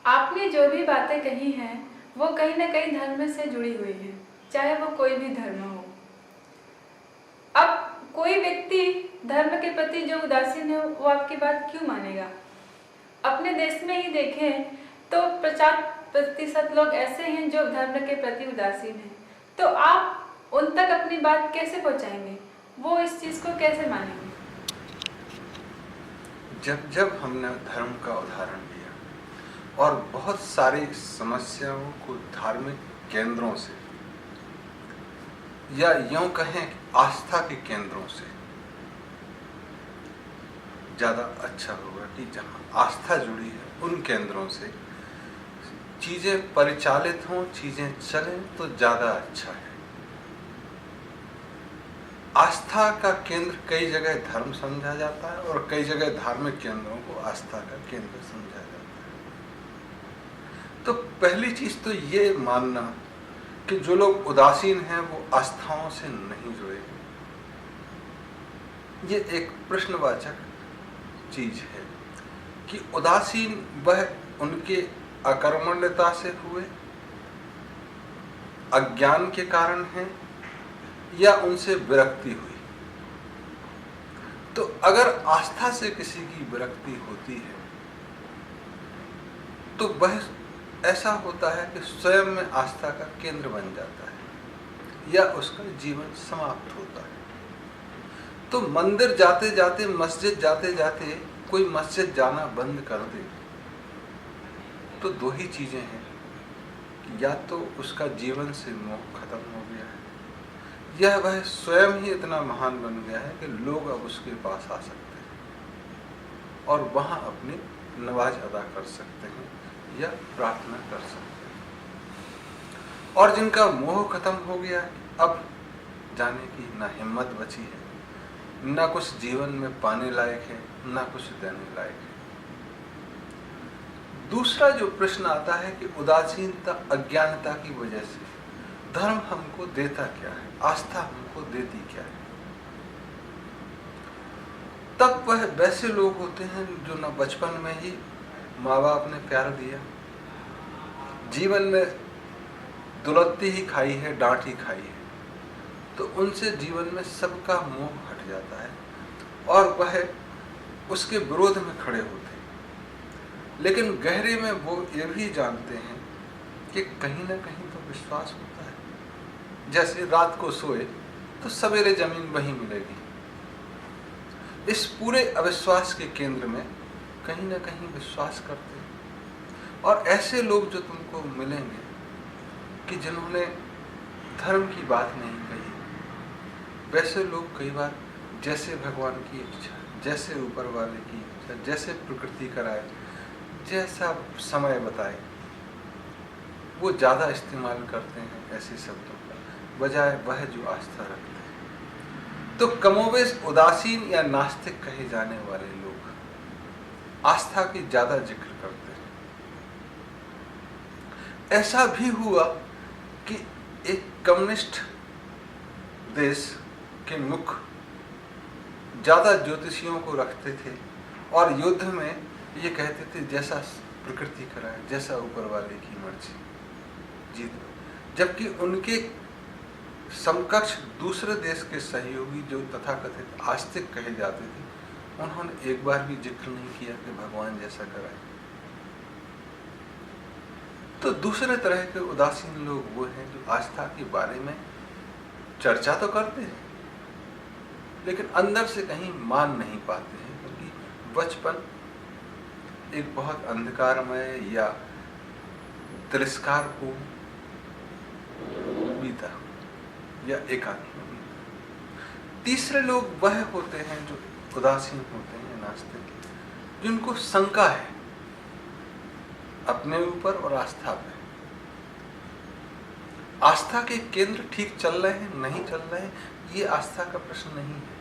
आपने जो भी बातें कही हैं वो कहीं ना कहीं धर्म से जुड़ी हुई हैं, चाहे वो कोई भी धर्म हो। अब कोई व्यक्ति धर्म के प्रति जो उदासीन है वो आपकी बात क्यों मानेगा? अपने देश में ही देखें तो 50% लोग ऐसे हैं जो धर्म के प्रति उदासीन हैं, तो आप उन तक अपनी बात कैसे पहुंचाएंगे? वो इस चीज को कैसे मानेंगे? जब जब हमने धर्म का उदाहरण दिया और बहुत सारी समस्याओं को धार्मिक केंद्रों से या यूं कहें आस्था के केंद्रों से, ज्यादा अच्छा होगा कि जहां आस्था जुड़ी है उन केंद्रों से चीजें परिचालित हों, चीजें चलें तो ज्यादा अच्छा है। आस्था का केंद्र कई जगह धर्म समझा जाता है और कई जगह धार्मिक केंद्रों को आस्था का केंद्र समझा जाता है। तो पहली चीज तो ये मानना कि जो लोग उदासीन हैं वो आस्थाओं से नहीं जुड़े हैं, ये एक प्रश्नवाचक चीज है कि उदासीन वह उनके अकर्मण्यता से हुए, अज्ञान के कारण है या उनसे विरक्ति हुई। तो अगर आस्था से किसी की विरक्ति होती है तो वह ऐसा होता है कि स्वयं में आस्था का केंद्र बन जाता है या उसका जीवन समाप्त होता है। तो मंदिर जाते जाते, मस्जिद जाते जाते कोई मस्जिद जाना बंद कर दे तो दो ही चीजें हैं कि या तो उसका जीवन से मोह खत्म हो गया है या वह स्वयं ही इतना महान बन गया है कि लोग अब उसके पास आ सकते हैं और वहां अपनी नमाज अदा कर सकते हैं या प्रार्थना कर सकते हैं। और जिनका मोह खत्म हो गया है, अब जाने की ना हिम्मत बची है, ना कुछ जीवन में पाने लायक है, ना कुछ देने लायक है। दूसरा जो प्रश्न आता है कि उदासीनता, अज्ञानता की वजह से धर्म हमको देता क्या है, आस्था हमको देती क्या है? तब वह वैसे लोग होते हैं जो न बचपन में ही माँ बाप ने प्यार दिया, जीवन में दुलत्ती ही खाई है, डांट ही खाई है, तो उनसे जीवन में सबका मोह हट जाता है और वह उसके विरोध में खड़े होते हैं। लेकिन गहरे में वो ये भी जानते हैं कि कहीं ना कहीं तो विश्वास होता है, जैसे रात को सोए तो सवेरे जमीन वहीं मिलेगी। इस पूरे अविश्वास के केंद्र में कहीं ना कहीं विश्वास करते हैं। और ऐसे लोग जो तुमको मिलेंगे कि जिन्होंने धर्म की बात नहीं कही, वैसे लोग कई बार जैसे भगवान की इच्छा, जैसे ऊपर वाले की इच्छा, जैसे प्रकृति कराए, जैसा समय बताए, वो ज्यादा इस्तेमाल करते हैं ऐसे शब्दों का, बजाय वह जो आस्था रखते हैं। तो कमोबेश उदासीन या नास्तिक कहे जाने वाले लोग आस्था की ज्यादा जिक्र करते हैं। ऐसा भी हुआ कि एक कम्युनिस्ट देश के मुख्य ज्यादा ज्योतिषियों को रखते थे और युद्ध में ये कहते थे जैसा प्रकृति कराए, जैसा ऊपर वाले की मर्जी, जीत लो। जबकि उनके समकक्ष दूसरे देश के सहयोगी जो तथाकथित आस्तिक कहे जाते थे, उन्होंने एक बार भी जिक्र नहीं किया कि भगवान जैसा कराए। तो दूसरे तरह के उदासीन लोग वो हैं जो आस्था के बारे में चर्चा तो करते हैं लेकिन अंदर से कहीं मान नहीं पाते हैं, क्योंकि बचपन एक बहुत अंधकारमय या तिरस्कारपूर्ण बीता या एकांत में। तीसरे लोग वह होते हैं जो उदासीन होते हैं, नास्तिक, जिनको शंका है अपने ऊपर और आस्था पे। आस्था के केंद्र ठीक चल रहे हैं, नहीं चल रहे हैं, ये आस्था का प्रश्न नहीं है।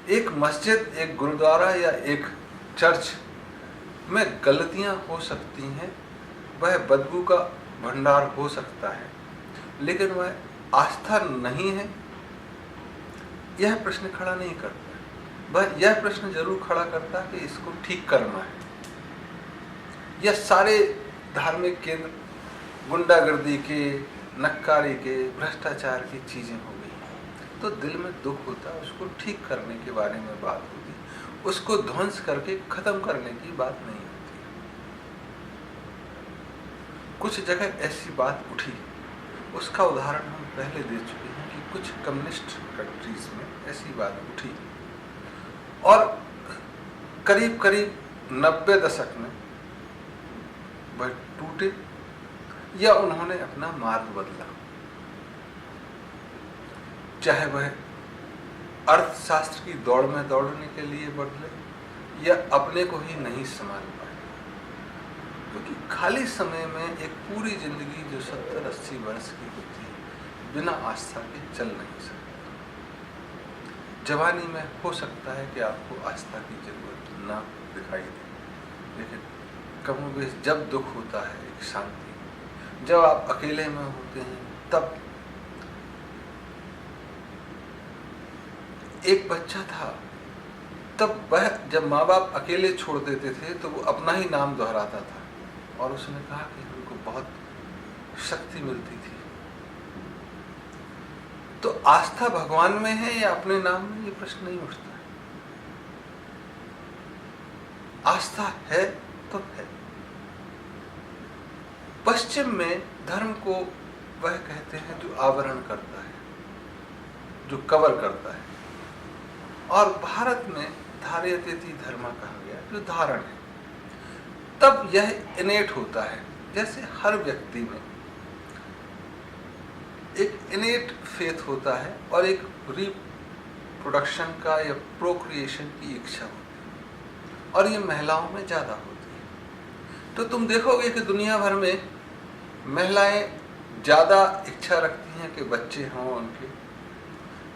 एक मस्जिद, एक गुरुद्वारा या एक चर्च में गलतियां हो सकती हैं, वह बदबू का भंडार हो सकता है, लेकिन वह आस्था नहीं है, यह प्रश्न खड़ा नहीं करता। वह यह प्रश्न जरूर खड़ा करता है कि इसको ठीक करना है। या सारे धार्मिक केंद्र गुंडागर्दी के, नक्कारी के, भ्रष्टाचार की चीजें हो गई, तो दिल में दुख होता है। उसको ठीक करने के बारे में बात होती, उसको ध्वंस करके खत्म करने की बात नहीं होती। कुछ जगह ऐसी बात उठी, उसका उदाहरण हम पहले दे चुके हैं कि कुछ कम्युनिस्ट कंट्रीज में ऐसी बात उठी और करीब करीब 90 दशक में वह टूटे या उन्होंने अपना मार्ग बदला। चाहे वह अर्थशास्त्र की दौड़ में दौड़ने के लिए बदले या अपने को ही नहीं संभाल पाए, क्योंकि खाली समय में एक पूरी जिंदगी जो 70-80 वर्ष की होती है बिना आस्था के चल नहीं सकती। जवानी में हो सकता है कि आपको आस्था की जरूरत ना दिखाई दे, लेकिन कमोबेश जब दुख होता है, एक शांति, जब आप अकेले में होते हैं, तब एक बच्चा था, तब वह जब माँ बाप अकेले छोड़ देते थे तो वो अपना ही नाम दोहराता था और उसने कहा कि उनको बहुत शक्ति मिलती थी। तो आस्था भगवान में है या अपने नाम में, ये प्रश्न नहीं उठता है। आस्था है तो है। पश्चिम में धर्म को वह कहते हैं जो आवरण करता है, जो कवर करता है, और भारत में धारयतेति धर्म कहा गया, जो धारण है। तब यह इनेट होता है, जैसे हर व्यक्ति में एक इनेट फेथ होता है और एक रिप्रोडक्शन का या प्रोक्रिएशन की इच्छा होती है, और ये महिलाओं में ज्यादा होती है। तो तुम देखोगे कि दुनिया भर में महिलाएं ज्यादा इच्छा रखती हैं कि बच्चे हों उनके।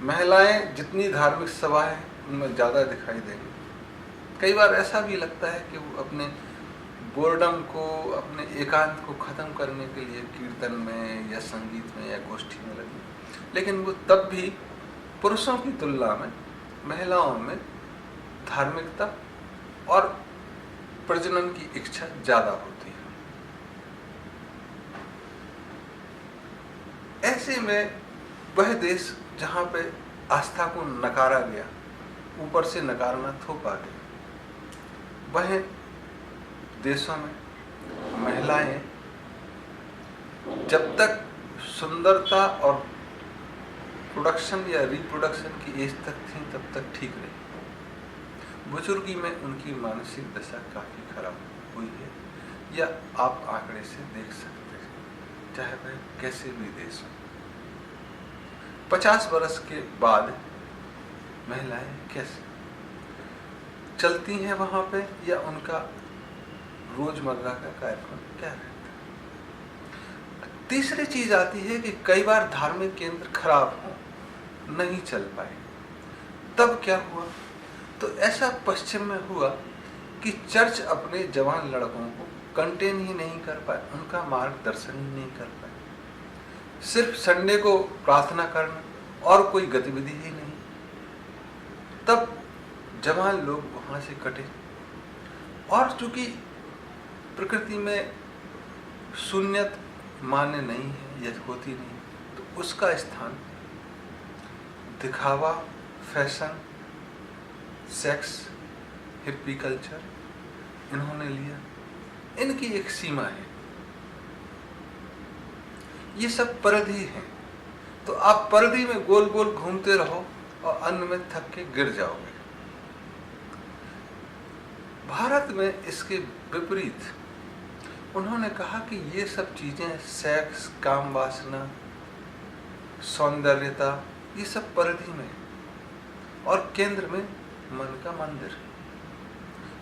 महिलाएं जितनी धार्मिक सभा है उनमें ज्यादा दिखाई देंगी। कई बार ऐसा भी लगता है कि वो अपने बोर्डम को, अपने एकांत को खत्म करने के लिए कीर्तन में या संगीत में या गोष्ठी में लगी, लेकिन वो तब भी पुरुषों की तुलना में महिलाओं में धार्मिकता और प्रजनन की इच्छा ज्यादा होती है। ऐसे में वह देश जहां पे आस्था को नकारा गया, ऊपर से नकारना थोपा गया, वह देशों में महिलाएं जब तक सुंदरता और प्रोडक्शन या रिप्रोडक्शन की एज तक थी तब तक ठीक रही। बुजुर्गी में उनकी मानसिक दशा काफी खराब हुई है, या आप आंकड़े से देख सकते हैं, चाहे वह कैसे भी देश हो। 50 वर्ष के बाद महिलाएं कैसे चलती हैं वहां पे, या उनका रोजमर्रा का कार्यक्रम क्या रहता है। तीसरी चीज आती है कि कई बार धार्मिक केंद्र खराब हो, नहीं चल पाए, तब क्या हुआ? तो ऐसा पश्चिम में हुआ कि चर्च अपने जवान लड़कों को कंटेन ही नहीं कर पाए, उनका मार्गदर्शन ही नहीं कर पाए। सिर्फ संडे को प्रार्थना करना और कोई गतिविधि ही नहीं। तब जवान लोग वहां से कटे, और चूंकि प्रकृति में शून्यत मान्य नहीं है या होती नहीं, तो उसका स्थान दिखावा, फैशन, सेक्स, हिप्पी कल्चर इन्होंने लिया। इनकी एक सीमा है, ये सब परिधि है। तो आप परिधि में गोल गोल घूमते रहो और अंत में थक के गिर जाओगे। भारत में इसके विपरीत उन्होंने कहा कि ये सब चीजें, सेक्स, काम वासना, सौंदर्यता, ये सब परिधि में है और केंद्र में मन का मंदिर।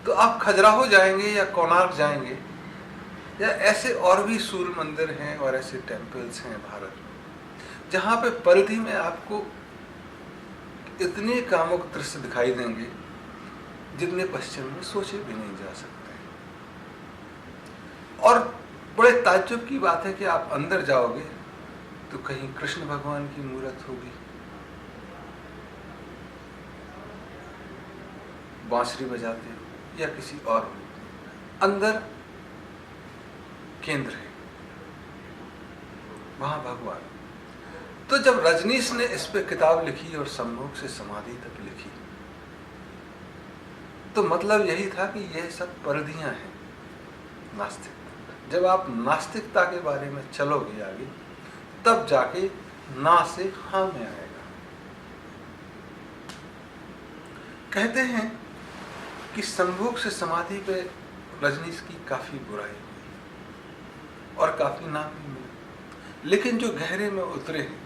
तो आप खजुराहो जाएंगे या कोणार्क जाएंगे, या ऐसे और भी सूर्य मंदिर हैं और ऐसे टेम्पल्स हैं भारत में, जहां पे परिधि में आपको इतने कामुक दृश्य दिखाई देंगे जितने पश्चिम में सोचे भी नहीं जा सकते। और बड़े ताज्जुब की बात है कि आप अंदर जाओगे तो कहीं कृष्ण भगवान की मूर्त होगी, बांसुरी बजाते या किसी और अंदर केंद्र है, वहां भगवान। तो जब रजनीश ने इस पे किताब लिखी और संभोग से समाधि तक लिखी, तो मतलब यही था कि यह सब परिधियां हैं नास्तिकता। जब आप नास्तिकता के बारे में चलोगे आगे, तब जाके ना से हाँ में आएगा। कहते हैं कि संभोग से समाधि पे रजनीश की काफी बुराई हुई और काफी नाम भी मिले, लेकिन जो गहरे में उतरे हैं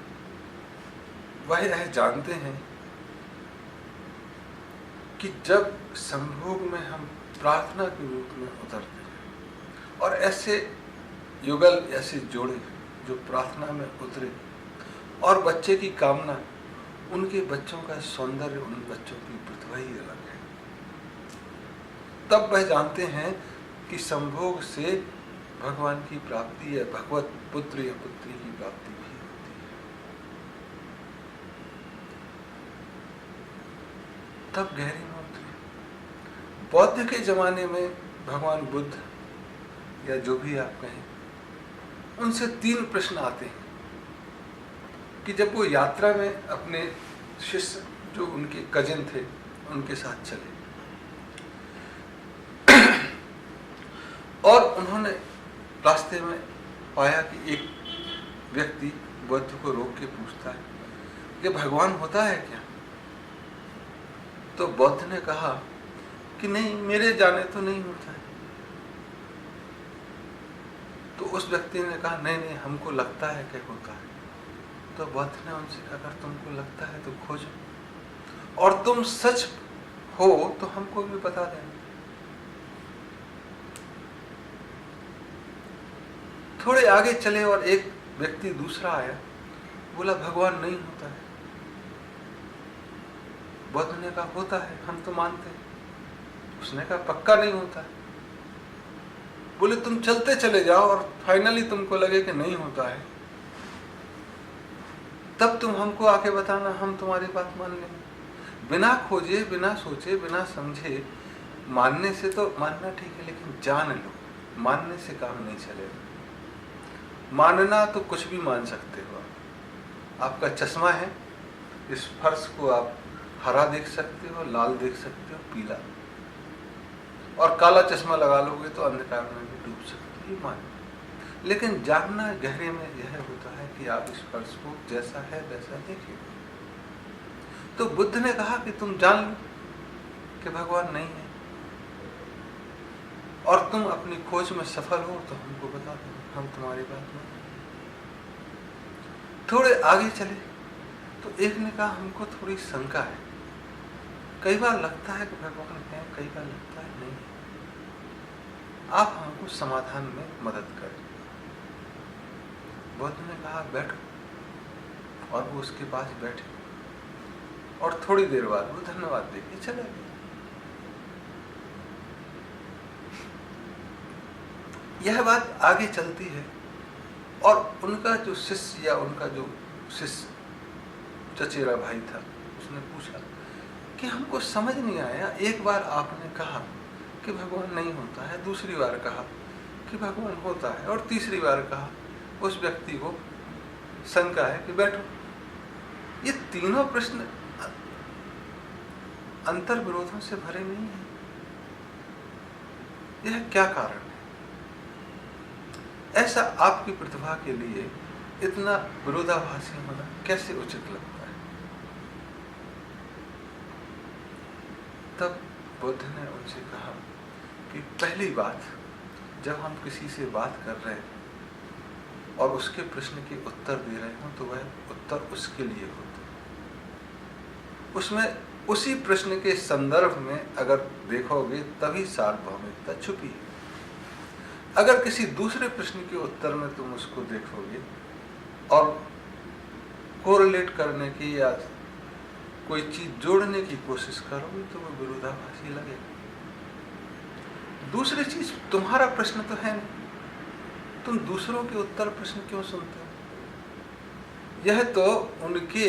वह यह जानते हैं कि जब संभोग में हम प्रार्थना के रूप में उतरते हैं और ऐसे युगल, ऐसे जोड़े जो प्रार्थना में उतरे और बच्चे की कामना, उनके बच्चों का सौंदर्य, उन बच्चों की प्रतिभा ही अलग है, तब वह जानते हैं कि संभोग से भगवान की प्राप्ति या भगवत पुत्र या पुत्री की प्राप्ति भी होती है। तब गहरी में उतरे। बौद्ध के जमाने में भगवान बुद्ध या जो भी आप कहें, उनसे 3 प्रश्न आते हैं कि जब वो यात्रा में अपने शिष्य जो उनके कजिन थे उनके साथ चले और उन्होंने रास्ते में पाया कि एक व्यक्ति बुद्ध को रोक के पूछता है कि भगवान होता है क्या? तो बुद्ध ने कहा कि नहीं, मेरे जाने तो नहीं होता है। तो उस व्यक्ति ने कहा नहीं नहीं, हमको लगता है कि होता है। तो बुद्ध ने उनसे कहा अगर तुमको लगता है तो खोजो और तुम सच हो तो हमको भी बता देना। थोड़े आगे चले और एक व्यक्ति दूसरा आया, बोला भगवान नहीं होता है। बुद्ध ने कहा होता है, हम तो मानते हैं। उसने कहा पक्का नहीं होता है। बोले तुम चलते चले जाओ और फाइनली तुमको लगे कि नहीं होता है, तब तुम हमको आके बताना, हम तुम्हारी बात मान लेंगे। बिना खोजे, बिना सोचे, बिना समझे मानने से तो मानना ठीक है, लेकिन जान लो, मानने से काम नहीं चलेगा। मानना तो कुछ भी मान सकते हो। आपका चश्मा है, इस फर्श को आप हरा देख सकते हो, लाल देख सकते हो, पीला, और काला चश्मा लगा लोगे तो अंधकार में भी डूब सकते हो। मान, लेकिन जानना गहरे में यह होता है कि आप इस फर्श को जैसा है वैसा देखिए। तो बुद्ध ने कहा कि तुम जान लो कि भगवान नहीं है और तुम अपनी खोज में सफल हो तो हमको बता दो, हम तुम्हारी बात मान। थोड़े आगे चले तो एक ने कहा हमको थोड़ी शंका है, कई बार लगता है कि भगवान है, कई बार लगता है नहीं, आप हमको समाधान में मदद करें। बुद्ध ने कहा बैठो, और वो उसके पास बैठे और थोड़ी देर बाद वो धन्यवाद देके चले गए। यह बात आगे चलती है और उनका जो शिष्य या उनका जो शिष्य चचेरा भाई था, उसने पूछा कि हमको समझ नहीं आया, एक बार आपने कहा कि भगवान नहीं होता है, दूसरी बार कहा कि भगवान होता है, और तीसरी बार कहा उस व्यक्ति को शंका है कि बैठो। ये तीनों प्रश्न अंतर विरोधों से भरे नहीं है। यह क्या कारण है? ऐसा आपकी प्रतिभा के लिए इतना विरोधाभासी होना कैसे उचित लगता है? तब बुद्ध ने उनसे कहा कि पहली बात, जब हम किसी से बात कर रहे हैं और उसके प्रश्न के उत्तर दे रहे हो तो वह उत्तर उसके लिए होता है। उसमें उसी प्रश्न के संदर्भ में अगर देखोगे तभी सार्वभौमिकता छुपी है। अगर किसी दूसरे प्रश्न के उत्तर में तुम उसको देखोगे और कोरिलेट करने की या कोई चीज जोड़ने की कोशिश करोगे तो वो विरोधाभासी लगेगा। दूसरी चीज, तुम्हारा प्रश्न तो है नहीं, तुम दूसरों के उत्तर प्रश्न क्यों सुनते हो? यह तो उनके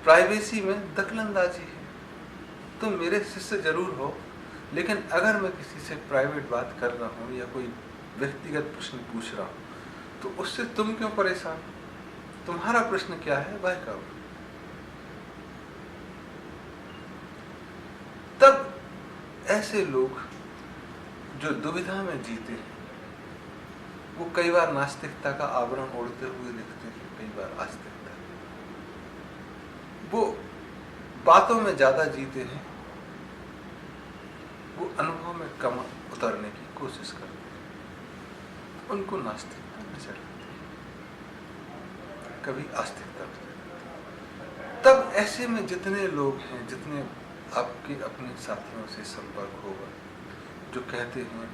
प्राइवेसी में दखलंदाजी है। तुम मेरे शिष्य जरूर हो, लेकिन अगर मैं किसी से प्राइवेट बात कर रहा हूँ या कोई व्यक्तिगत प्रश्न पूछ रहा हूं, तो उससे तुम क्यों परेशान? तुम्हारा प्रश्न क्या है वह करो। तब ऐसे लोग जो दुविधा में जीते हैं, वो कई बार नास्तिकता का आवरण ओढ़ते हुए दिखते हैं, कई बार आस्तिकता। वो बातों में ज्यादा जीते हैं, वो अनुभव में कम उतरने की कोशिश करते हैं, उनको नास्तिकता नजर आती है, कभी आस्तिकता नजर आती है। तब ऐसे में जितने लोग हैं, जितने आपके अपने साथियों से संपर्क होगा, जो कहते हैं,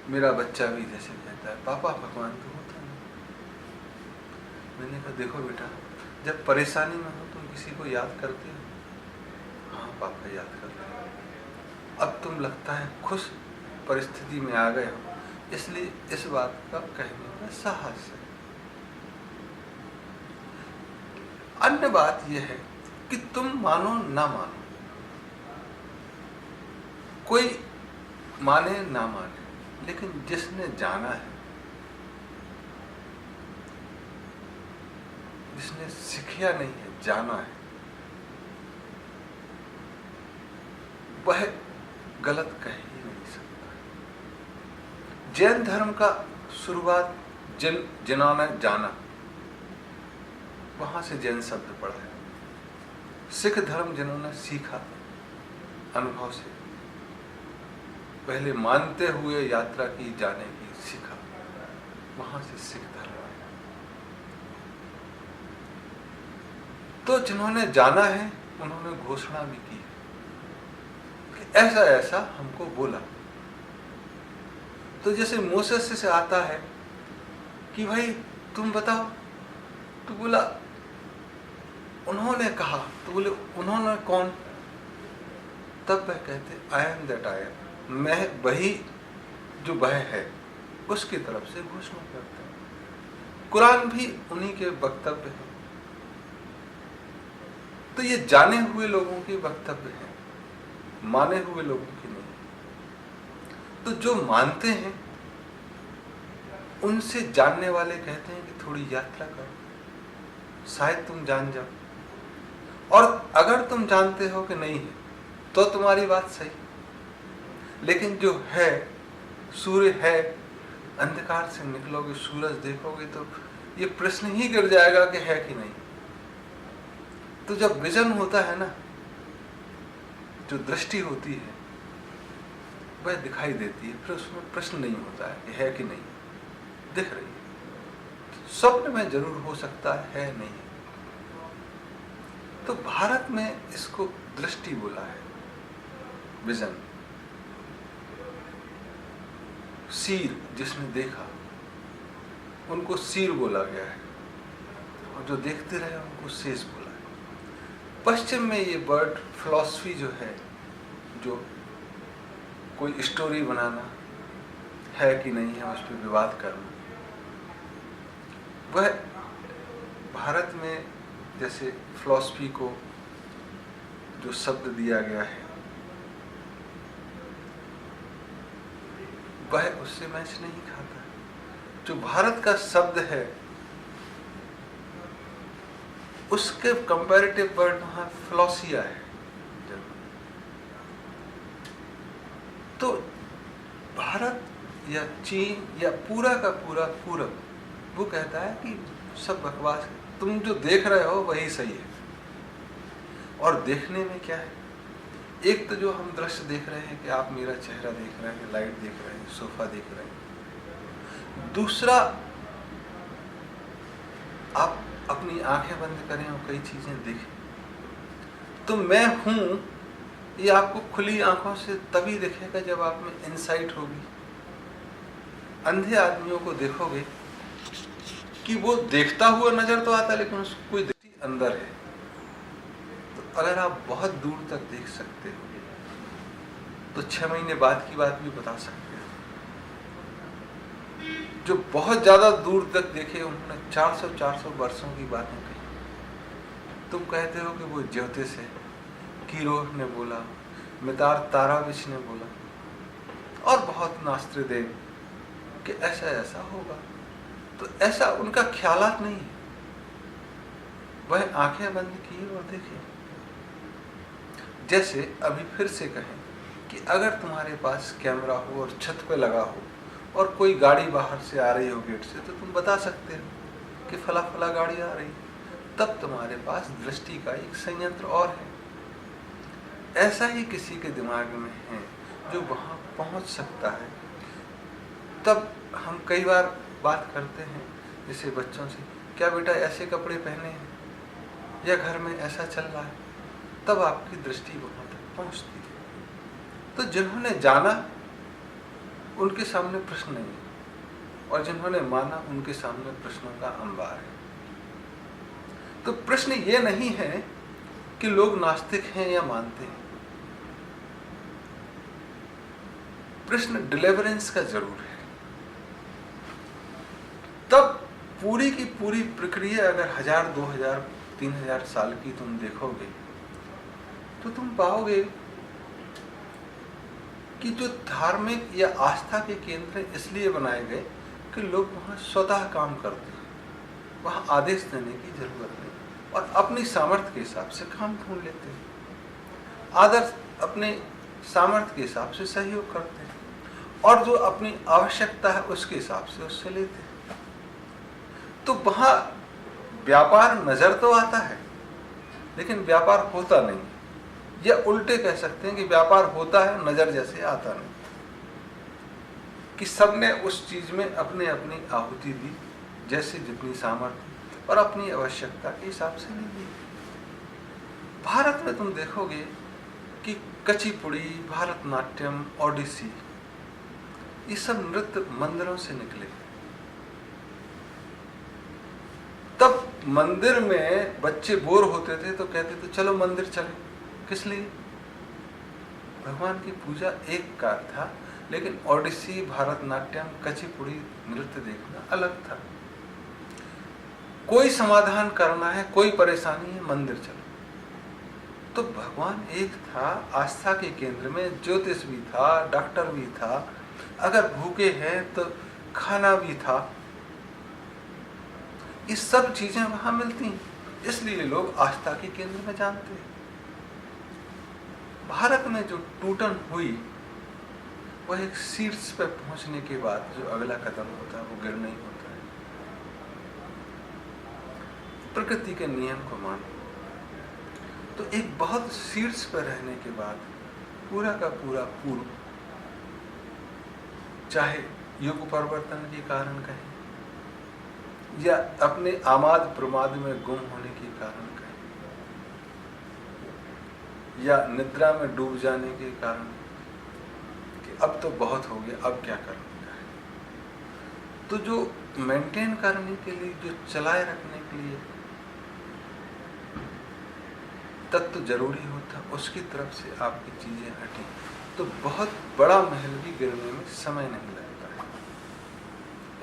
मेरा बच्चा भी जैसे कहता है, पापा भगवान तो होता नहीं। मैंने कहा देखो बेटा, जब परेशानी में हो तुम किसी को याद करते हो? हाँ पापा याद करते हैं। अब तुम लगता है खुश परिस्थिति में आ गए हो, इसलिए इस बात का कहने में साहस है। अन्य बात यह है कि तुम मानो ना मानो, कोई माने ना माने, लेकिन जिसने जाना है, जिसने सीखा नहीं है, जाना है, वह गलत कह ही नहीं सकता। जैन धर्म का शुरुआत जिन्होंने जाना, वहां से जैन शब्द पड़ा है। सिख धर्म जिन्होंने सीखा अनुभव से, पहले मानते हुए यात्रा की, जाने की सीखा, वहां से सिख धर्म आया। तो जिन्होंने जाना है उन्होंने घोषणा भी की कि ऐसा ऐसा हमको बोला। तो जैसे मोसेस से आता है कि भाई तुम बताओ, तो बोला उन्होंने कहा, तो बोले उन्होंने कौन? तब वह कहते I am that I am, मैं वही जो वह है, उसकी तरफ से घोषणा करते हैं। कुरान भी उन्हीं के वक्तव्य है। तो ये जाने हुए लोगों के वक्तव्य है, माने हुए लोगों की नहीं। तो जो मानते हैं उनसे जानने वाले कहते हैं कि थोड़ी यात्रा करो, शायद तुम जान जाओ। और अगर तुम जानते हो कि नहीं है तो तुम्हारी बात सही, लेकिन जो है, सूर्य है, अंधकार से निकलोगे, सूरज देखोगे तो ये प्रश्न ही गिर जाएगा कि है कि नहीं। तो जब विजन होता है ना, जो दृष्टि होती है वह दिखाई देती है, फिर उसमें प्रश्न नहीं होता है कि है कि नहीं, दिख रही है। स्वप्न में जरूर हो सकता है नहीं। तो भारत में इसको दृष्टि बोला है, विजन। सीर, जिसने देखा उनको सीर बोला गया है, और जो देखते रहे उनको शेष बोला है। पश्चिम में ये वर्ड फिलॉसफी जो है, जो कोई स्टोरी बनाना है कि नहीं है, उस पर विवाद करना, वह भारत में जैसे फिलॉसफी को जो शब्द दिया गया है वह उससे मैच नहीं खाता। जो भारत का शब्द है उसके कंपैरेटिव वर्ड वहां फिलॉसिया है। तो भारत या चीन या पूरा का पूरा पूरब वो कहता है कि सब बकवास है, तुम जो देख रहे हो वही सही है। और देखने में क्या है, एक तो जो हम दृश्य देख रहे हैं कि आप मेरा चेहरा देख रहे हैं, लाइट देख रहे हैं, सोफा देख रहे हैं। दूसरा, आप अपनी आंखें बंद करें और कई चीजें देखें, तो मैं हूं ये आपको खुली आंखों से तभी दिखेगा जब आप में इनसाइट होगी। अंधे आदमियों को देखोगे कि वो देखता हुआ नजर तो आता है, लेकिन उसको कोई दृष्टि अंदर है। तो अगर आप बहुत दूर तक देख सकते हो तो 6 महीने बाद की बात भी बता सकते हो। जो बहुत ज्यादा दूर तक देखे उन्होंने 400 वर्षों की बातें कही। तुम कहते हो कि वो ज्योतिष है, कीरोह ने बोला, मितार ताराविश ने बोला, और बहुत नास्त्रोदेव कि ऐसा ऐसा होगा। तो ऐसा उनका ख्यालात नहीं है। वह आंखें बंद किए और देखे। जैसे अभी फिर से कहें कि अगर तुम्हारे पास कैमरा हो और छत पे लगा हो और कोई गाड़ी बाहर से आ रही हो गेट से, तो तुम बता सकते हो कि फला फला गाड़ी आ रही है। तब तुम्हारे पास दृष्टि का एक संयंत्र और है। ऐसा ही किसी के दिमाग में है जो वहां पहुंच सकता है। तब हम कई बार बात करते हैं जैसे बच्चों से, क्या बेटा ऐसे कपड़े पहने हैं या घर में ऐसा चल रहा है, तब आपकी दृष्टि वहां तक पहुंचती है। तो जिन्होंने जाना उनके सामने प्रश्न नहीं है, और जिन्होंने माना उनके सामने प्रश्नों का अंबार है। तो प्रश्न ये नहीं है कि लोग नास्तिक हैं या मानते हैं। प्रश्न डिलीवरेंस का जरूर है। तब पूरी की पूरी प्रक्रिया अगर 1000, 2000, 3000 साल की तुम देखोगे तो तुम पाओगे कि जो धार्मिक या आस्था के केंद्र इसलिए बनाए गए कि लोग वहां स्वतः काम करते हैं, वहां आदेश देने की जरूरत नहीं, और अपनी सामर्थ्य के हिसाब से काम ढूंढ लेते हैं। आदर्श अपने सामर्थ्य के हिसाब से सहयोग करते हैं, और जो अपनी आवश्यकता है उसके हिसाब से उससे लेते हैं। तो वहां व्यापार नजर तो आता है लेकिन व्यापार होता नहीं, या उल्टे कह सकते हैं कि व्यापार होता है नजर जैसे आता नहीं, कि सबने उस चीज में अपने अपनी आहुति दी, जैसे जितनी सामर्थ्य और अपनी आवश्यकता के हिसाब से ली दी। भारत में तुम देखोगे कि कुचिपुड़ी, भारतनाट्यम, ओडिसी, ये सब नृत्य मंदिरों से निकले। तब मंदिर में बच्चे बोर होते थे तो कहते थे चलो मंदिर चले। किस लिए? भगवान की पूजा एक कार्य था, लेकिन ओडिसी, भारतनाट्यम, कुचिपुड़ी नृत्य देखना अलग था। कोई समाधान करना है, कोई परेशानी है, मंदिर चलो। तो भगवान एक था, आस्था के केंद्र में ज्योतिष भी था, डॉक्टर भी था, अगर भूखे हैं तो खाना भी था। ये सब चीजें वहां मिलती हैं, इसलिए लोग आस्था के केंद्र में जानते हैं। भारत में जो टूटन हुई वह एक शीर्ष पर पहुंचने के बाद जो अगला कदम होता है वो गिरना ही होता है। प्रकृति के नियम को मानो तो एक बहुत शीर्ष पर रहने के बाद पूरा का पूरा पूर्व, चाहे युग परिवर्तन के कारण कहें या अपने आमाद प्रमाद में गुम होने के कारण कहें या निद्रा में डूब जाने के कारण कि अब तो बहुत हो गया, अब क्या करने का है, तो जो मेंटेन करने के लिए, जो चलाए रखने के लिए तत्व जरूरी होता, उसकी तरफ से आपकी चीजें हटी तो बहुत बड़ा महल भी गिरने में समय नहीं लगता है।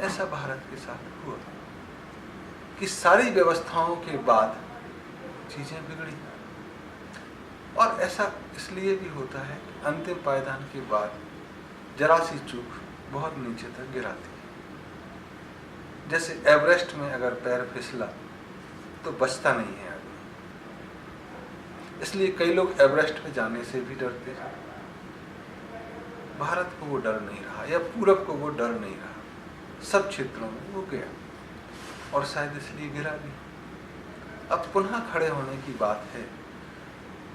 ऐसा भारत के साथ हुआ कि सारी व्यवस्थाओं के बाद चीजें बिगड़ी, और ऐसा इसलिए भी होता है कि अंतिम पायदान के बाद जरा सी चूक बहुत नीचे तक गिराती है। जैसे एवरेस्ट में अगर पैर फिसला तो बचता नहीं है आदमी, इसलिए कई लोग एवरेस्ट पे जाने से भी डरते हैं। भारत को वो डर नहीं रहा, या पूरब को वो डर नहीं रहा, सब क्षेत्रों में वो गया और शायद इसलिए गिरा भी। अब पुनः खड़े होने की बात है,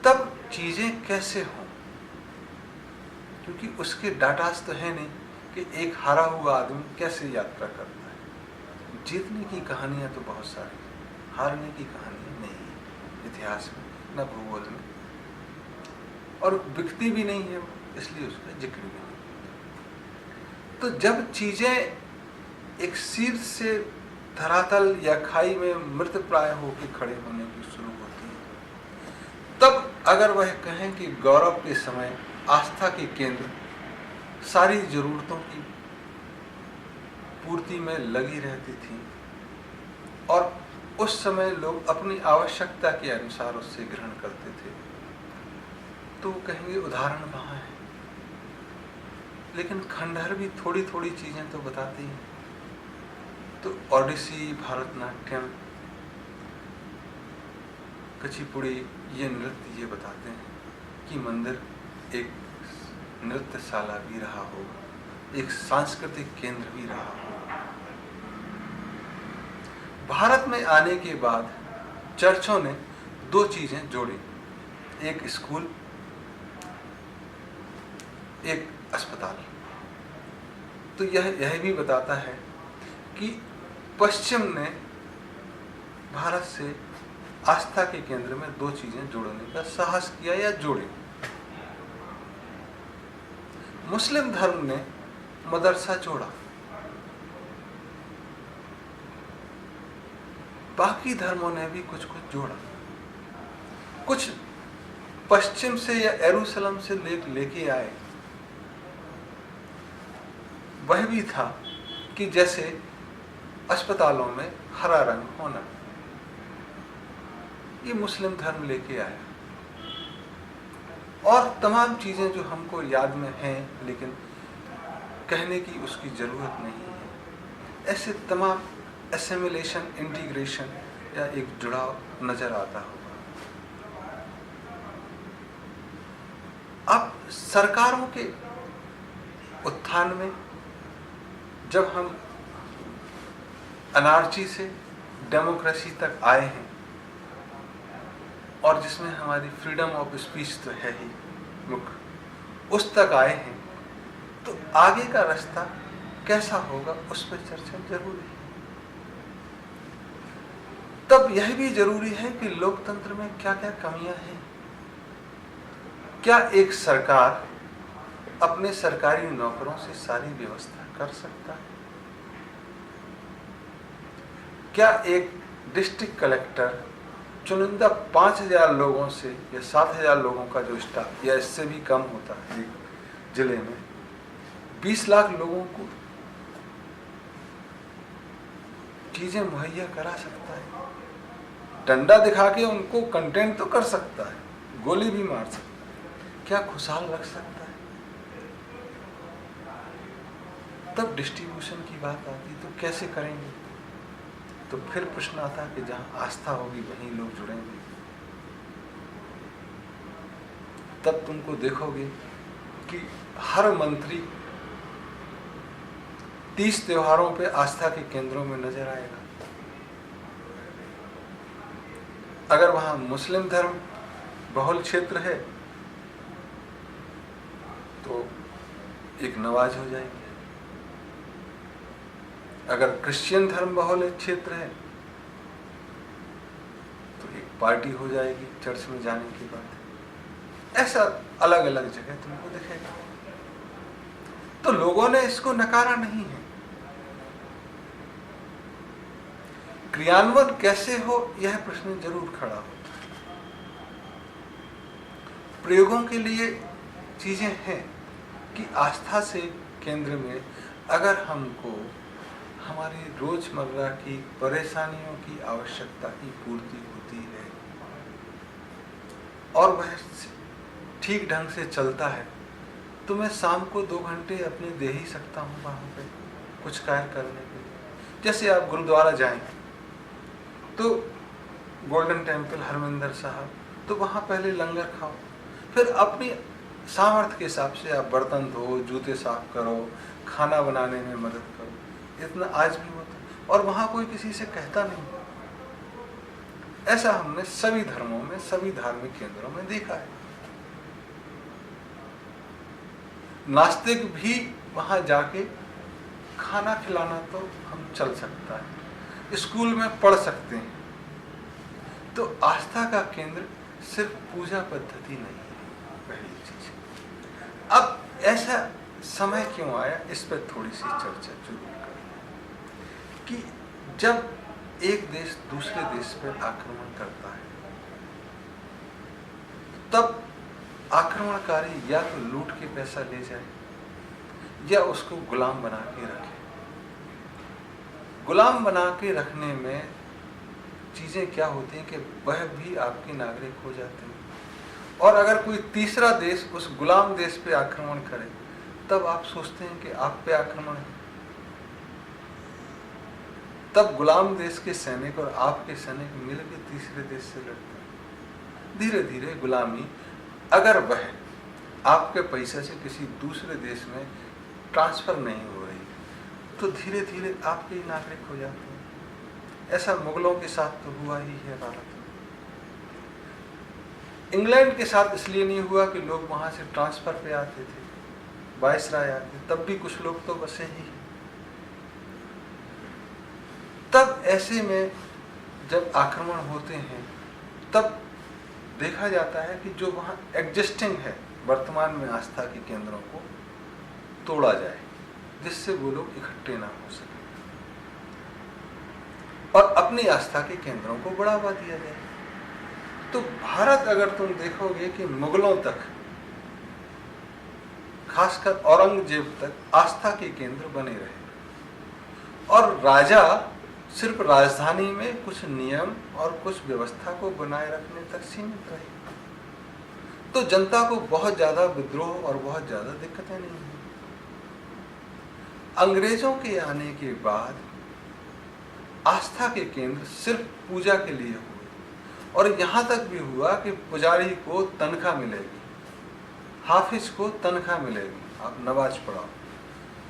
तब चीजें कैसे हों, क्योंकि उसके डाटास तो है नहीं कि एक हारा हुआ आदमी कैसे यात्रा करता है। जीतने की कहानियां तो बहुत सारी, हारने की कहानियां नहीं है इतिहास में, न भूगोल में, और बिकती भी नहीं है वो, इसलिए उसका जिक्र भी नहीं। तो जब चीजें एक शीर्ष से धरातल या खाई में मृत प्राय होकर खड़े होने की शुरू होती है, तब अगर वह कहें कि गौरव के समय आस्था के केंद्र सारी जरूरतों की पूर्ति में लगी रहती थी और उस समय लोग अपनी आवश्यकता के अनुसार उससे ग्रहण करते थे, तो वो कहेंगे उदाहरण कहाँ है। लेकिन खंडहर भी थोड़ी थोड़ी चीजें तो बताते ही हैं। तो ओडिसी, भारतनाट्यम, कुचिपुड़ी, ये नृत्य ये बताते हैं कि मंदिर एक नृत्यशाला भी रहा होगा, एक सांस्कृतिक केंद्र भी रहा होगा। भारत में आने के बाद चर्चों ने दो चीजें जोड़ी, एक स्कूल, एक अस्पताल। तो यह भी बताता है कि पश्चिम ने भारत से आस्था के केंद्र में दो चीजें जोड़ने का साहस किया या जोड़ी। मुस्लिम धर्म ने मदरसा जोड़ा, बाकी धर्मों ने भी कुछ कुछ जोड़ा। कुछ पश्चिम से या यरूशलेम से लेके आए। वह भी था कि जैसे अस्पतालों में हरा रंग होना, ये मुस्लिम धर्म लेके आया। और तमाम चीजें जो हमको याद में हैं लेकिन कहने की उसकी जरूरत नहीं है, ऐसे तमाम एसिमिलेशन, इंटीग्रेशन या एक जुड़ाव नजर आता होगा। अब सरकारों के उत्थान में जब हम अनार्ची से डेमोक्रेसी तक आए हैं और जिसमें हमारी फ्रीडम ऑफ स्पीच तो है ही मुख्य, उस तक आए हैं, तो आगे का रास्ता कैसा होगा उस पर चर्चा जरूरी है। तब यह भी जरूरी है कि लोकतंत्र में क्या क्या कमियां हैं। क्या एक सरकार अपने सरकारी नौकरों से सारी व्यवस्था कर सकता है? क्या एक डिस्ट्रिक्ट कलेक्टर चुनिंदा 5,000 लोगों से या 7,000 लोगों का जो स्टाफ या इससे भी कम होता है एक जिले में 20 लाख लोगों को चीजें मुहैया करा सकता है? डंडा दिखा के उनको कंटेंट तो कर सकता है, गोली भी मार सकता है, क्या खुशहाल रख सकता है? तब डिस्ट्रीब्यूशन की बात आती तो कैसे करेंगे? तो फिर प्रश्न आता कि जहां आस्था होगी वहीं लोग जुड़ेंगे। तब तुमको देखोगे कि हर मंत्री 30 त्योहारों पे आस्था के केंद्रों में नजर आएगा। अगर वहां मुस्लिम धर्म बहुल क्षेत्र है तो एक नमाज हो जाएगी, अगर क्रिश्चियन धर्म बहुल क्षेत्र है तो एक पार्टी हो जाएगी चर्च में जाने के बाद। ऐसा अलग अलग जगह तुमको दिखेगा। तो लोगों ने इसको नकारा नहीं है। क्रियान्वयन कैसे हो यह प्रश्न जरूर खड़ा होता है। प्रयोगों के लिए चीजें हैं कि आस्था से केंद्र में अगर हमको हमारी रोजमर्रा की परेशानियों की आवश्यकता की पूर्ति होती है और वह ठीक ढंग से चलता है तो मैं शाम को 2 घंटे अपने दे ही सकता हूँ वहां पे कुछ कार्य करने के लिए। जैसे आप गुरुद्वारा जाएं तो गोल्डन टेम्पल, हरमिंदर साहब, तो वहां पहले लंगर खाओ, फिर अपनी सामर्थ्य के हिसाब से आप बर्तन धो, जूते साफ करो, खाना बनाने में मदद करो। इतना आज भी होता है और वहां कोई किसी से कहता नहीं। ऐसा हमने सभी धर्मों में, सभी धार्मिक केंद्रों में देखा है। नास्तिक भी वहां जाके खाना खिलाना तो हम चल सकता है, स्कूल में पढ़ सकते हैं। तो आस्था का केंद्र सिर्फ पूजा पद्धति नहीं है, पहली चीज। अब ऐसा समय क्यों आया, इस पर थोड़ी सी चर्चा जरूर करें कि जब एक देश दूसरे देश पर आक्रमण करता है तब आक्रमणकारी या तो लूट के पैसा ले जाए या उसको गुलाम बना के रखे। गुलाम बना के रखने में चीजें क्या होती हैं कि वह भी आपके नागरिक हो जाते हैं और अगर कोई तीसरा देश उस गुलाम देश पे आक्रमण करे तब आप सोचते हैं कि आप पे आक्रमण है। तब गुलाम देश के सैनिक और आपके सैनिक मिलकर तीसरे देश से लड़ते हैं। धीरे धीरे गुलामी, अगर वह आपके पैसे से किसी दूसरे देश में ट्रांसफर नहीं हो रही तो धीरे धीरे आपके ही नागरिक हो जाते हैं। ऐसा मुगलों के साथ तो हुआ ही है भारत में। इंग्लैंड के साथ इसलिए नहीं हुआ कि लोग वहां से ट्रांसफर पे आते थे, वायसराय आते, तब भी कुछ लोग तो बसे ही। तब ऐसे में जब आक्रमण होते हैं तब देखा जाता है कि जो वहां एग्जिस्टिंग है वर्तमान में आस्था के केंद्रों को तोड़ा जाए, जिससे वो लोग इकट्ठे ना हो सके और अपनी आस्था के केंद्रों को बढ़ावा दिया जाए। तो भारत अगर तुम देखोगे कि मुगलों तक, खासकर औरंगजेब तक आस्था के केंद्र बने रहे और राजा सिर्फ राजधानी में कुछ नियम और कुछ व्यवस्था को बनाए रखने तक सीमित रहे, तो जनता को बहुत ज्यादा विद्रोह और बहुत ज्यादा दिक्कतें नहीं हुई। अंग्रेजों के आने के बाद आस्था के केंद्र सिर्फ पूजा के लिए हुए और यहां तक भी हुआ कि पुजारी को तनख्वाह मिलेगी, हाफिज को तनख्वाह मिलेगी, आप नमाज पढ़ाओ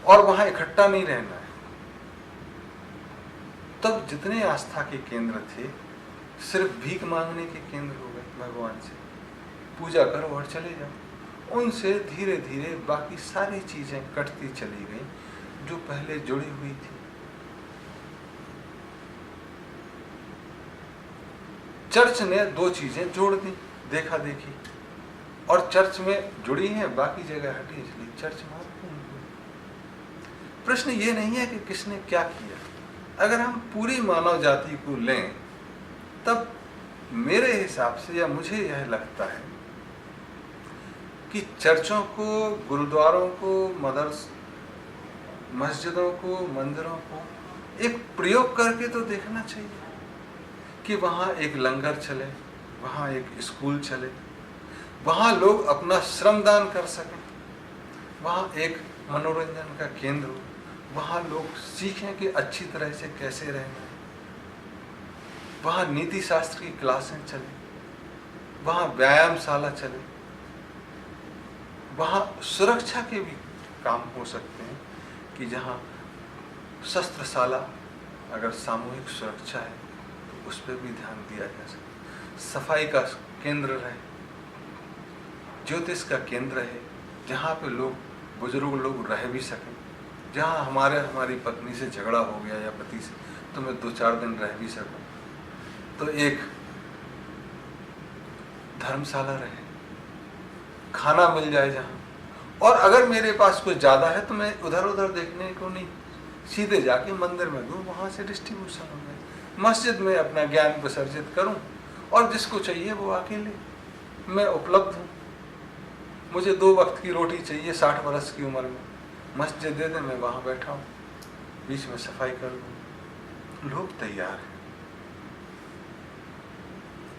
और वहां इकट्ठा नहीं रहना है। तब जितने आस्था के केंद्र थे सिर्फ भीख मांगने के केंद्र हो गए, भगवान से पूजा करो और चले जाओ। उनसे धीरे धीरे बाकी सारी चीजें कटती चली गई जो पहले जुड़ी हुई थी। चर्च ने दो चीजें जोड़ दी, देखा देखी, और चर्च में जुड़ी हैं, बाकी जगह हटी, इसलिए चर्च महत्वपूर्ण हुई। प्रश्न ये नहीं है कि किसने क्या किया। अगर हम पूरी मानव जाति को लें तब मेरे हिसाब से या मुझे यह लगता है कि चर्चों को, गुरुद्वारों को, मस्जिदों को, मंदिरों को एक प्रयोग करके तो देखना चाहिए कि वहाँ एक लंगर चले, वहाँ एक स्कूल चले, वहाँ लोग अपना श्रमदान कर सकें, वहाँ एक मनोरंजन का केंद्र हो, वहाँ लोग सीखें कि अच्छी तरह से कैसे रहना है, वहाँ नीति शास्त्र की क्लासें चले, वहाँ व्यायामशाला चले, वहाँ सुरक्षा के भी काम हो सकते हैं कि जहाँ शस्त्रशाला, अगर सामूहिक सुरक्षा है तो उस पर भी ध्यान दिया जा सके, सफाई का केंद्र रहे, ज्योतिष का केंद्र है, जहाँ पे लोग, बुजुर्ग लोग रह भी सकें, जहाँ हमारी पत्नी से झगड़ा हो गया या पति से, तो मैं 2-4 दिन रह भी सकूं, तो एक धर्मशाला रहे, खाना मिल जाए जहाँ, और अगर मेरे पास कुछ ज़्यादा है तो मैं उधर उधर देखने को नहीं, सीधे जाके मंदिर में दूँ, वहाँ से डिस्ट्रीब्यूशन हो जाए, मस्जिद में अपना ज्ञान विसर्जित करूँ और जिसको चाहिए वो आके ले, मैं उपलब्ध हूँ। मुझे 2 वक्त की रोटी चाहिए 60 वर्ष की उम्र में, मस्जिद दे दे, मैं वहाँ बैठा हूँ, बीच में सफाई कर दूँ, लोग तैयार हैं,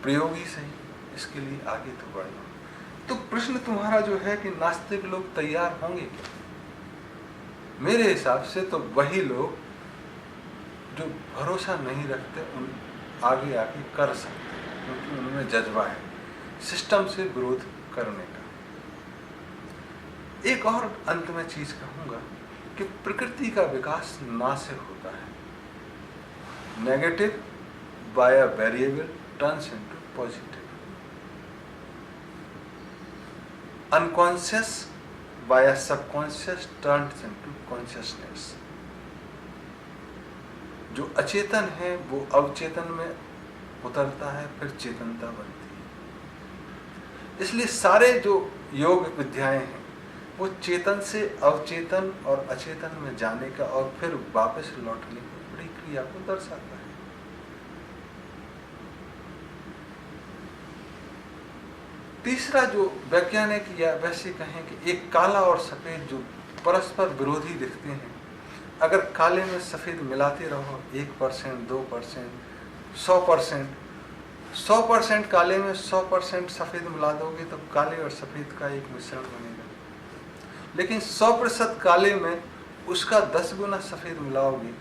प्रयोगी सही, इसके लिए आगे तो बढ़ना। तो प्रश्न तुम्हारा जो है कि नास्तिक लोग तैयार होंगे क्या? मेरे हिसाब से तो वही लोग जो भरोसा नहीं रखते उन आगे आके कर सकते हैं, क्योंकि उनमें जज्बा है सिस्टम से विरोध करने का। एक और अंत में चीज कहूंगा कि प्रकृति का विकास ना से होता है, negative by a variable turns into positive, unconscious by a subconscious turns into consciousness. जो अचेतन है वो अवचेतन में उतरता है, फिर चेतनता बनती है। इसलिए सारे जो योग विद्याएं हैं वो चेतन से अवचेतन और अचेतन में जाने का और फिर वापस लौटने की प्रक्रिया को दर्शाता है। तीसरा जो वैज्ञानिक या वैसे कहें कि एक काला और सफेद जो परस्पर विरोधी दिखते हैं, अगर काले में सफेद मिलाते रहो 1%, 2%, 100% काले में 100% सफेद मिला दोगे तो काले और सफेद का एक मिश्रण बनेगा। लेकिन 100% काले में उसका 10 गुना सफेद मिलाओगे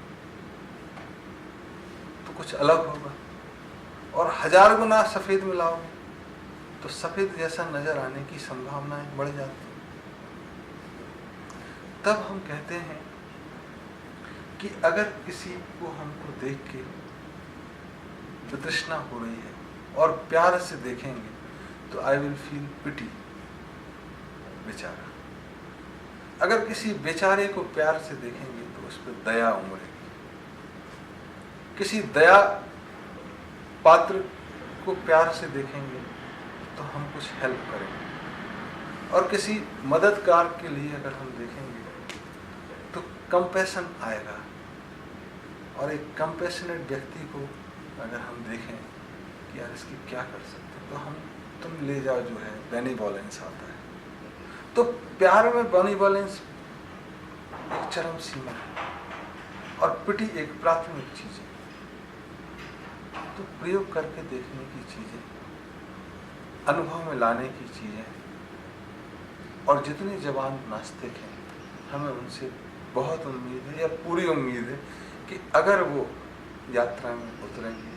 तो कुछ अलग होगा, और 1000 गुना सफेद मिलाओगे तो सफेद जैसा नजर आने की संभावनाएं बढ़ जाती हैं। तब हम कहते हैं कि अगर किसी को हमको देख के वितृष्णा हो रही है और प्यार से देखेंगे तो आई विल फील पिटी बेचारा। अगर किसी बेचारे को प्यार से देखेंगे तो उस पर दया उमड़ेगी। किसी दया पात्र को प्यार से देखेंगे तो हम कुछ हेल्प करेंगे, और किसी मददगार के लिए अगर हम देखेंगे तो कंपैशन आएगा। और एक कंपैशनेट व्यक्ति को अगर हम देखें कि यार इसकी क्या कर सकते हैं, तो हम तुम ले जाओ जो है बेनिवोलेंस आता है। तो प्यार में बेनिवोलेंस एक चरम सीमा है और पिटी एक प्राथमिक चीज है। तो प्रयोग करके देखने की चीजें, अनुभव में लाने की चीजें, और जितने जवान नास्तिक हैं हमें उनसे बहुत उम्मीद है या पूरी उम्मीद है कि अगर वो यात्रा में उतरेंगे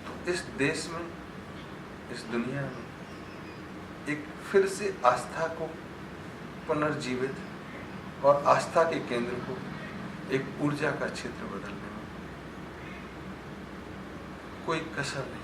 तो इस देश में, इस दुनिया में एक फिर से आस्था को पुनर्जीवित और आस्था के केंद्र को एक ऊर्जा का क्षेत्र बदलने में कोई कसर नहीं।